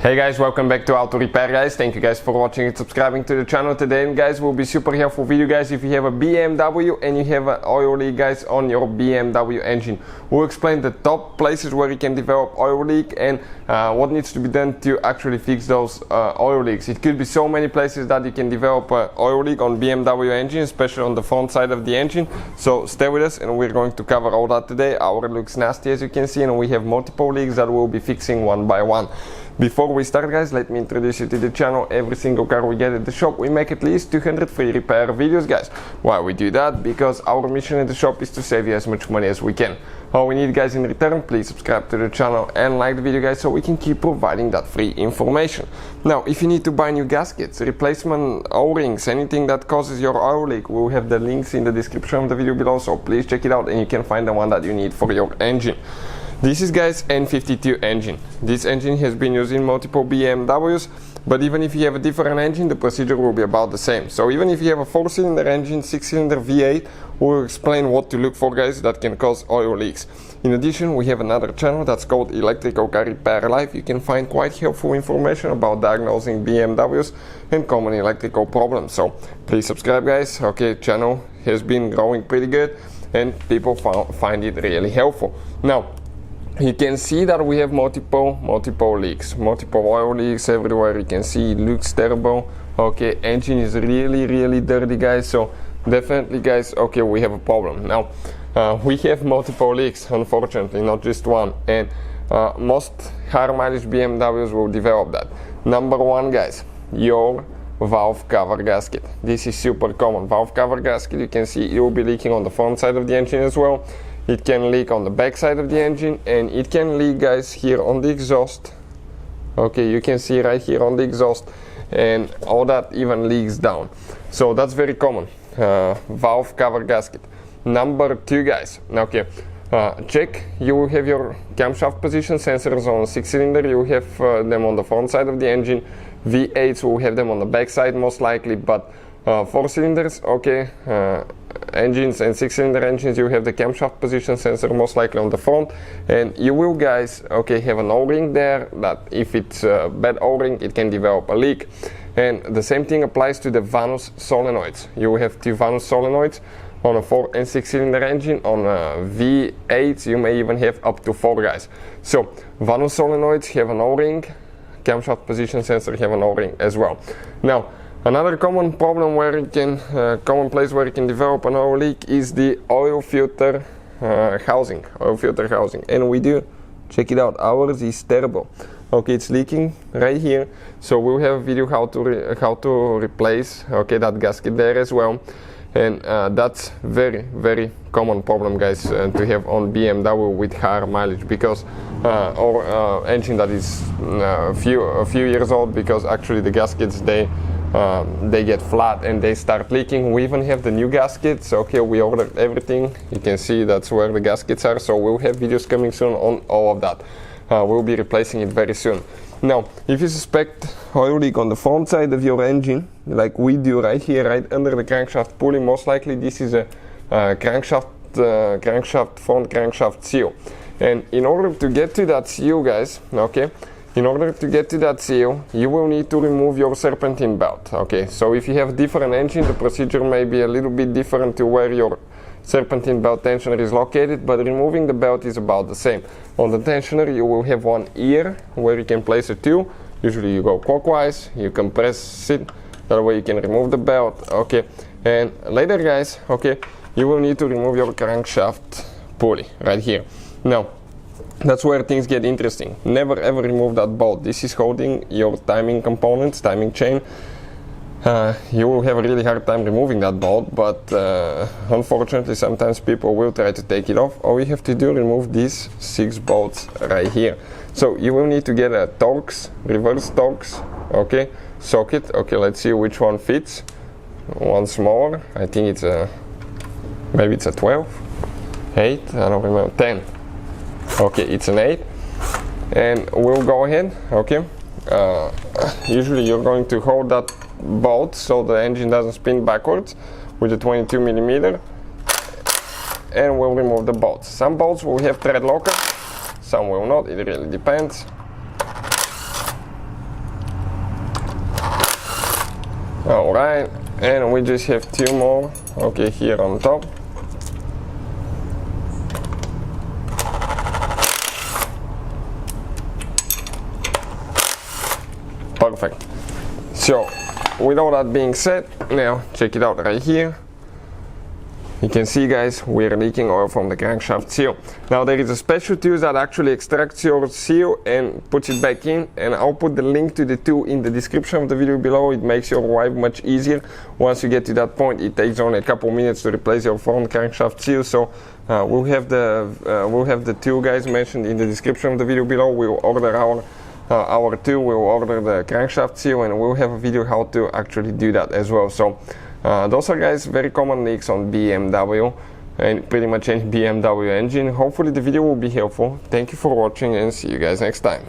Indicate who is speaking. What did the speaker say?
Speaker 1: Hey guys, welcome back to Auto Repair guys. Thank you guys for watching and subscribing to the channel today. And guys, will be super helpful video guys if you have a BMW and you have an oil leak guys on your BMW engine. We'll explain the top places where you can develop oil leak and what needs to be done to actually fix those oil leaks. It could be so many places that you can develop oil leak on BMW engine, especially on the front side of the engine. So stay with us and we're going to cover all that today. Our looks nasty as you can see, and we have multiple leaks that we'll be fixing one by one. Before we start guys, let me introduce you to the channel. Every single car we get at the shop, we make at least 200 free repair videos guys. Why we do that? Because our mission at the shop is to save you as much money as we can. All we need guys in return, please subscribe to the channel and like the video guys so we can keep providing that free information. Now, if you need to buy new gaskets, replacement O-rings, anything that causes your oil leak, we'll have the links in the description of the video below, so please check it out and you can find the one that you need for your engine. This is guys N52 engine. This engine has been used in multiple BMWs, but even if you have a different engine, the procedure will be about the same. So even if you have a 4-cylinder engine, 6-cylinder V8, we'll explain what to look for guys that can cause oil leaks. In addition, we have another channel that's called Electrical Car Repair Live. You can find quite helpful information about diagnosing BMWs and common electrical problems. So please subscribe guys. Okay, channel has been growing pretty good and people find it really helpful. Now, you can see that we have multiple leaks, multiple oil leaks everywhere. You can see it looks terrible. Okay, engine is really dirty guys, so definitely guys, okay, we have a problem. Now we have multiple leaks, unfortunately, not just one, and most high mileage BMWs will develop that. Number one guys, your valve cover gasket. This is super common. Valve cover gasket, you can see it will be leaking on the front side of the engine as well. It can leak on the back side of the engine, and it can leak guys here on the exhaust. Okay, you can see right here on the exhaust, and all that even leaks down. So that's very common. Valve cover gasket. Number two guys, okay, check, you will have your camshaft position sensors on 6-cylinder. You will have them on the front side of the engine. V8s will have them on the back side most likely, but 4 cylinders, okay, engines and 6-cylinder engines, you have the camshaft position sensor most likely on the front, and you will guys, okay, have an O-ring there that if it's a bad O-ring it can develop a leak. And the same thing applies to the Vanus solenoids. You will have 2 Vanus solenoids on a 4 and 6-cylinder engine. On V8s you may even have up to 4 guys. So Vanus solenoids have an O-ring, camshaft position sensor have an O-ring as well. Now, another common problem where you can, common place where you can develop an oil leak is the oil filter housing. And we do, check it out, ours is terrible. Okay, it's leaking right here. So we'll have a video how to replace, okay, that gasket there as well. And that's very common problem guys to have on BMW with higher mileage, because or engine that is a few years old, because actually the gaskets they get flat and they start leaking. We even have the new gaskets. Okay, we ordered everything. You can see that's where the gaskets are, so we'll have videos coming soon on all of that. We'll be replacing it very soon. Now, if you suspect oil leak on the front side of your engine, like we do right here, right under the crankshaft pulley, most likely this is a front crankshaft seal. And in order to get to that seal guys, okay, in order to get to that seal, you will need to remove your serpentine belt. Okay, so if you have a different engine, the procedure may be a little bit different to where your serpentine belt tensioner is located, but removing the belt is about the same. On the tensioner, you will have one ear where you can place a tool. Usually you go clockwise, you compress it, that way you can remove the belt. Okay, and later guys, okay, you will need to remove your crankshaft pulley right here. Now, that's where things get interesting. Never ever remove that bolt. This is holding your timing components, timing chain. You will have a really hard time removing that bolt, but unfortunately sometimes people will try to take it off. All you have to do, remove these 6 bolts right here. So you will need to get a Torx, reverse Torx, okay, socket. Okay, let's see which one fits. One smaller, I think it's a, maybe it's a 12, 8, I don't remember, 10. Okay, it's an 8, and we'll go ahead. Okay, usually you're going to hold that bolt so the engine doesn't spin backwards with a 22mm, and we'll remove the bolts. Some bolts will have thread locker, some will not, it really depends. Alright, and we just have 2 more, okay, here on top. Perfect. So, with all that being said, now check it out right here. You can see, guys, we're leaking oil from the crankshaft seal. Now there is a special tool that actually extracts your seal and puts it back in, and I'll put the link to the tool in the description of the video below. It makes your life much easier. Once you get to that point, it takes only a couple minutes to replace your front crankshaft seal. So we'll have the tool, guys, mentioned in the description of the video below. We'll order our tool, we'll order the crankshaft seal, and we'll have a video how to actually do that as well. So those are, guys, very common leaks on BMW and pretty much any BMW engine. Hopefully the video will be helpful. Thank you for watching, and see you guys next time.